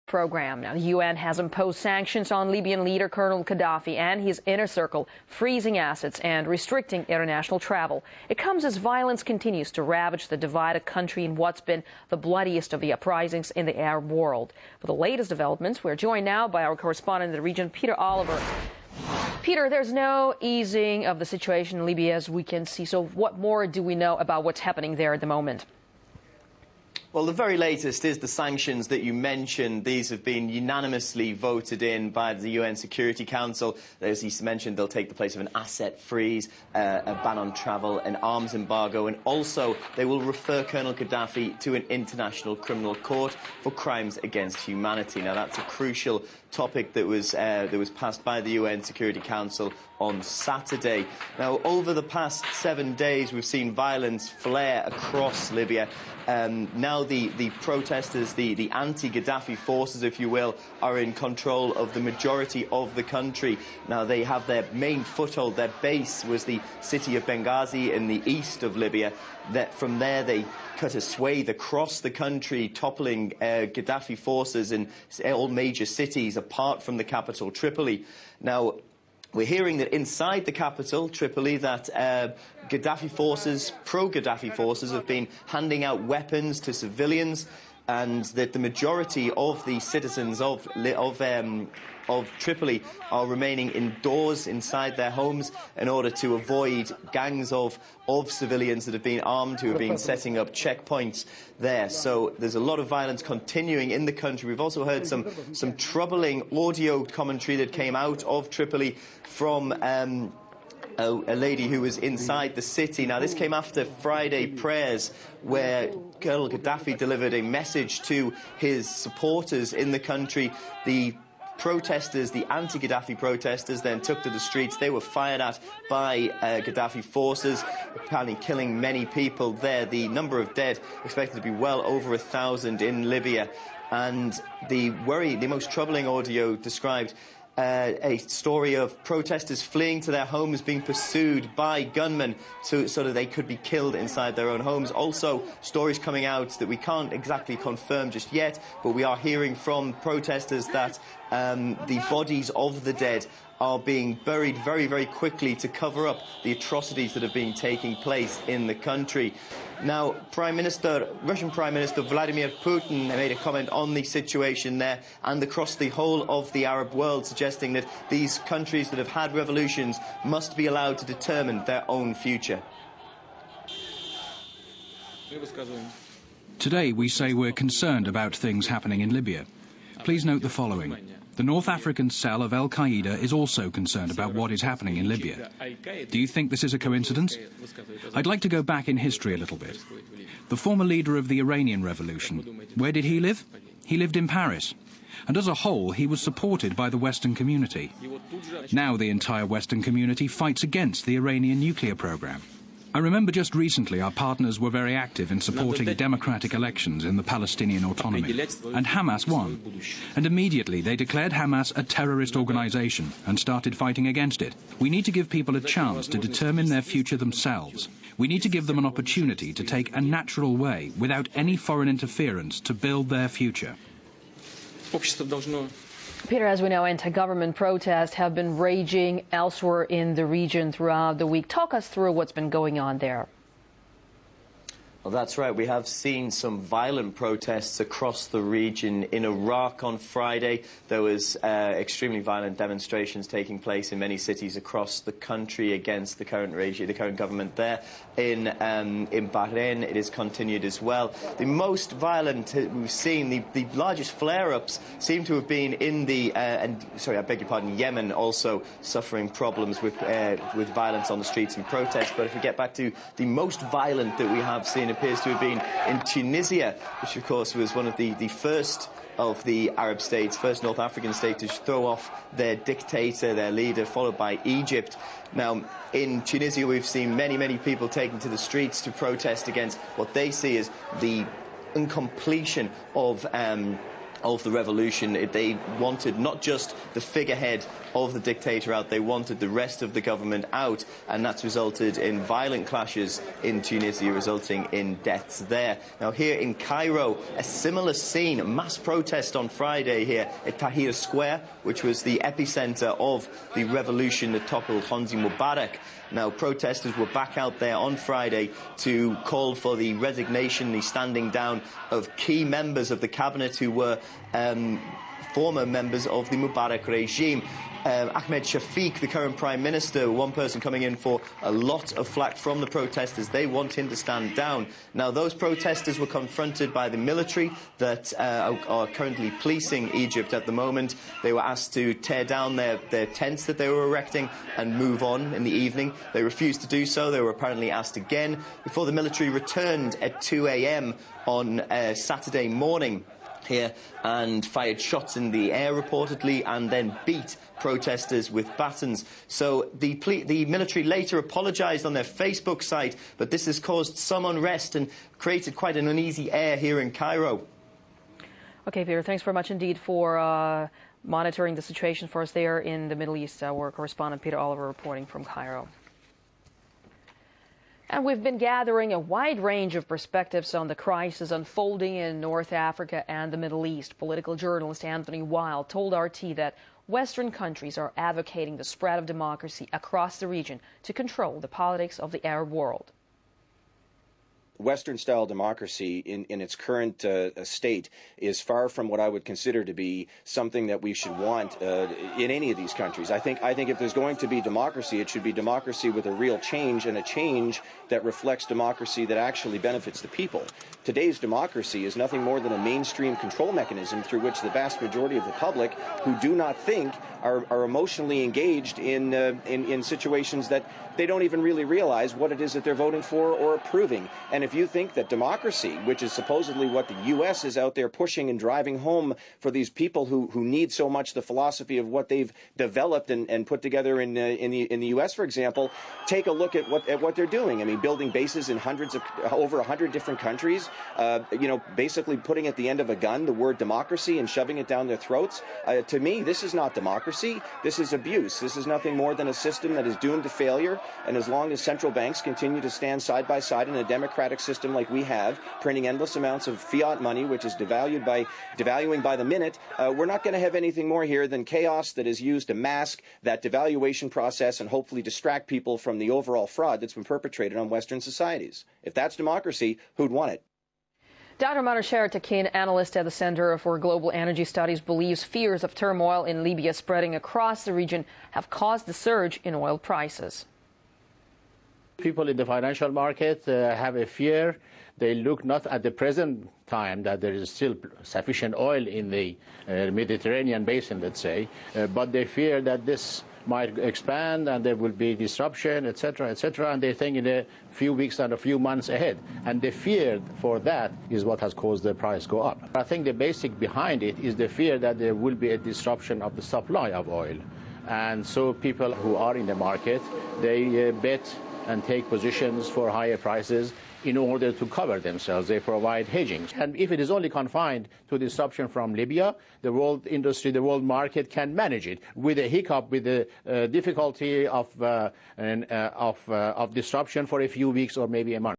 program. Now, the UN has imposed sanctions on Libyan leader Colonel Gaddafi and his inner circle, freezing assets and restricting international travel. It comes as violence continues to ravage the divided country in what's been the bloodiest of the uprisings in the Arab world. For the latest developments, we're joined now by our correspondent in the region, Peter Oliver. Peter, there's no easing of the situation in Libya, as we can see. So what more do we know about what's happening there at the moment? Well, the very latest is the sanctions that you mentioned. These have been unanimously voted in by the UN Security Council. As you mentioned, they'll take the place of an asset freeze, a ban on travel, an arms embargo, and also they will refer Colonel Gaddafi to an international criminal court for crimes against humanity. Now, that's a crucial topic that was passed by the UN Security Council on Saturday. Now, over the past 7 days, we've seen violence flare across Libya. Now the protesters, the anti-Gaddafi forces, if you will, are in control of the majority of the country. Now, they have their main foothold, their base was the city of Benghazi in the east of Libya. From there, they cut a swathe across the country, toppling Gaddafi forces in all major cities, apart from the capital, Tripoli. Now, we're hearing that inside the capital, Tripoli, that Gaddafi forces, pro-Gaddafi forces, have been handing out weapons to civilians, and that the majority of the citizens of Tripoli are remaining indoors inside their homes in order to avoid gangs of civilians that have been armed, who have been setting up checkpoints there. So there's a lot of violence continuing in the country. We've also heard some troubling audio commentary that came out of Tripoli from a lady who was inside the city. Now, this came after Friday prayers, where Colonel Gaddafi delivered a message to his supporters in the country. The protesters, the anti-Gaddafi protesters, then took to the streets. They were fired at by Gaddafi forces, apparently killing many people there. The number of dead expected to be well over 1,000 in Libya. And the most troubling audio described a story of protesters fleeing to their homes, being pursued by gunmen so that they could be killed inside their own homes. Also, stories coming out that we can't exactly confirm just yet, but we are hearing from protesters that the bodies of the dead are being buried very, very quickly to cover up the atrocities that have been taking place in the country. Now, Russian Prime Minister Vladimir Putin made a comment on the situation there and across the whole of the Arab world, suggesting that these countries that have had revolutions must be allowed to determine their own future. Today we say we're concerned about things happening in Libya. Please note the following. The North African cell of Al-Qaeda is also concerned about what is happening in Libya. Do you think this is a coincidence? I'd like to go back in history a little bit. The former leader of the Iranian Revolution, where did he live? He lived in Paris. And as a whole, he was supported by the Western community. Now the entire Western community fights against the Iranian nuclear program. I remember just recently our partners were very active in supporting democratic elections in the Palestinian autonomy, and Hamas won. And immediately they declared Hamas a terrorist organization and started fighting against it. We need to give people a chance to determine their future themselves. We need to give them an opportunity to take a natural way, without any foreign interference, to build their future. Peter, as we know, anti-government protests have been raging elsewhere in the region throughout the week. Talk us through what's been going on there. Well, that's right. We have seen some violent protests across the region. In Iraq on Friday, there was extremely violent demonstrations taking place in many cities across the country against the current regime, the current government there. In Bahrain, it is continued as well. The most violent we've seen, the largest flare-ups, seem to have been in Yemen, also suffering problems with violence on the streets and protests. But if we get back to the most violent that we have seen, appears to have been in Tunisia, which of course was one of the first of the Arab states, first North African state to throw off their dictator, their leader, followed by Egypt. Now, in Tunisia, we've seen many people taking to the streets to protest against what they see as the incompletion of of the revolution. They wanted not just the figurehead of the dictator out, they wanted the rest of the government out, and that's resulted in violent clashes in Tunisia, resulting in deaths there. Now, here in Cairo, a similar scene, a mass protest on Friday here at Tahrir Square, which was the epicenter of the revolution that toppled Hosni Mubarak. Now, protesters were back out there on Friday to call for the resignation, the standing down of key members of the cabinet who were former members of the Mubarak regime. Ahmed Shafiq, the current Prime Minister, one person coming in for a lot of flack from the protesters. They want him to stand down. Now, those protesters were confronted by the military that are currently policing Egypt at the moment. They were asked to tear down their tents that they were erecting and move on in the evening. They refused to do so. They were apparently asked again before the military returned at 2 a.m. on Saturday morning here and fired shots in the air reportedly, and then beat protesters with batons. So the military later apologised on their Facebook site, but this has caused some unrest and created quite an uneasy air here in Cairo. Okay, Peter, thanks very much indeed for monitoring the situation for us there in the Middle East. Our correspondent Peter Oliver reporting from Cairo. And we've been gathering a wide range of perspectives on the crisis unfolding in North Africa and the Middle East. Political journalist Anthony Wild told RT that Western countries are advocating the spread of democracy across the region to control the politics of the Arab world. Western-style democracy in its current state is far from what I would consider to be something that we should want in any of these countries. I think if there's going to be democracy, it should be democracy with a real change, and a change that reflects democracy that actually benefits the people. Today's democracy is nothing more than a mainstream control mechanism through which the vast majority of the public who do not think are emotionally engaged in situations that they don't even really realize what it is that they're voting for or approving. And if you think that democracy, which is supposedly what the U.S. is out there pushing and driving home for these people who need so much the philosophy of what they've developed and put together in the U.S., for example, take a look at what they're doing. I mean, building bases in over 100 different countries, basically putting at the end of a gun the word democracy and shoving it down their throats. To me, this is not democracy. This is abuse. This is nothing more than a system that is doomed to failure. And as long as central banks continue to stand side by side in a democratic system like we have, printing endless amounts of fiat money, which is devaluing by the minute, we're not going to have anything more here than chaos that is used to mask that devaluation process and hopefully distract people from the overall fraud that's been perpetrated on Western societies. If that's democracy, who'd want it? Dr. Manouchehr Tekin, analyst at the Center for Global Energy Studies, believes fears of turmoil in Libya spreading across the region have caused the surge in oil prices. People in the financial market have a fear. They look not at the present time that there is still sufficient oil in the Mediterranean basin, let's say, but they fear that this might expand and there will be disruption, etc., and they think in a few weeks and a few months ahead. And the fear for that is what has caused the price go up. I think the basic behind it is the fear that there will be a disruption of the supply of oil. And so people who are in the market, they bet and take positions for higher prices in order to cover themselves. They provide hedging. And if it is only confined to disruption from Libya, the world industry, the world market can manage it. With a hiccup, with the difficulty of disruption for a few weeks or maybe a month.